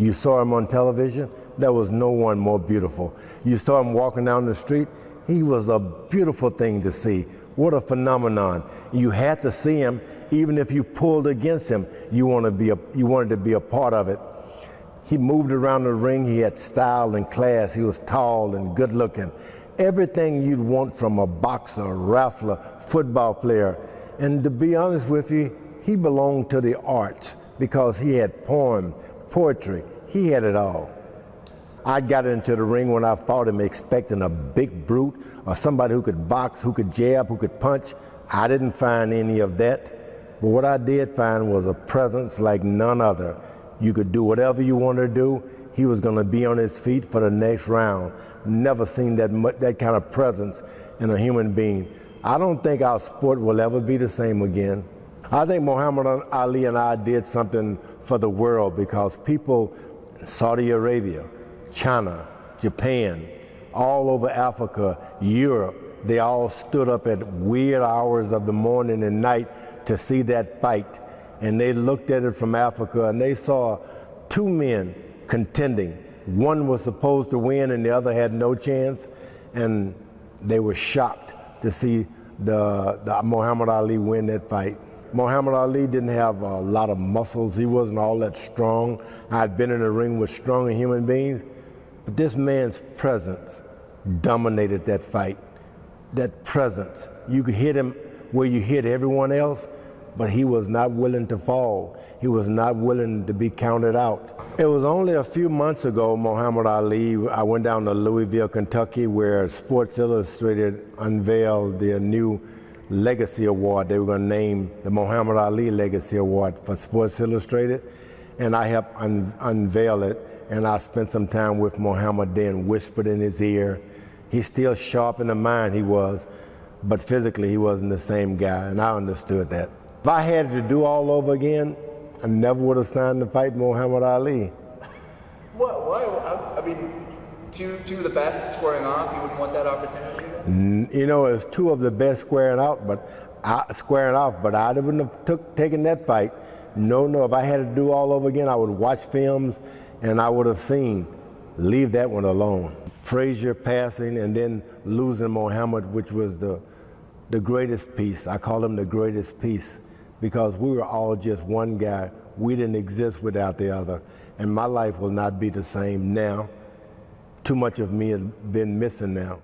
You saw him on television, there was no one more beautiful. You saw him walking down the street, he was a beautiful thing to see. What a phenomenon. You had to see him, even if you pulled against him, you wanted to be a part of it. He moved around the ring, he had style and class, he was tall and good looking. Everything you'd want from a boxer, wrestler, football player. And to be honest with you, he belonged to the arts because he had poetry, he had it all. I got into the ring when I fought him expecting a big brute or somebody who could box, who could jab, who could punch. I didn't find any of that. But what I did find was a presence like none other. You could do whatever you wanted to do. He was going to be on his feet for the next round. Never seen that kind of presence in a human being. I don't think our sport will ever be the same again. I think Muhammad Ali and I did something for the world because people in Saudi Arabia, China, Japan, all over Africa, Europe, they all stood up at weird hours of the morning and night to see that fight. And they looked at it from Africa and they saw two men contending. One was supposed to win and the other had no chance. And they were shocked to see the Muhammad Ali win that fight. Muhammad Ali didn't have a lot of muscles. He wasn't all that strong. I'd been in the ring with stronger human beings. But this man's presence dominated that fight. That presence. You could hit him where you hit everyone else, but he was not willing to fall. He was not willing to be counted out. It was only a few months ago, Muhammad Ali, I went down to Louisville, Kentucky, where Sports Illustrated unveiled their new Legacy Award. They were going to name the Muhammad Ali Legacy Award for Sports Illustrated, and I helped unveil it. And I spent some time with Muhammad then, whispered in his ear. He's still sharp in the mind, he was, but physically he wasn't the same guy, and I understood that. If I had to do all over again, I never would have signed to fight Muhammad Ali. Why? I mean, two of the best squaring off, you wouldn't want that opportunity? You know, it's two of the best squaring off, but I wouldn't have taken that fight. No, if I had to do all over again, I would watch films and I would have seen, leave that one alone. Frasier passing and then losing Muhammad, which was the greatest piece. I call him the greatest piece because we were all just one guy. We didn't exist without the other. And my life will not be the same now. Too much of me has been missing now.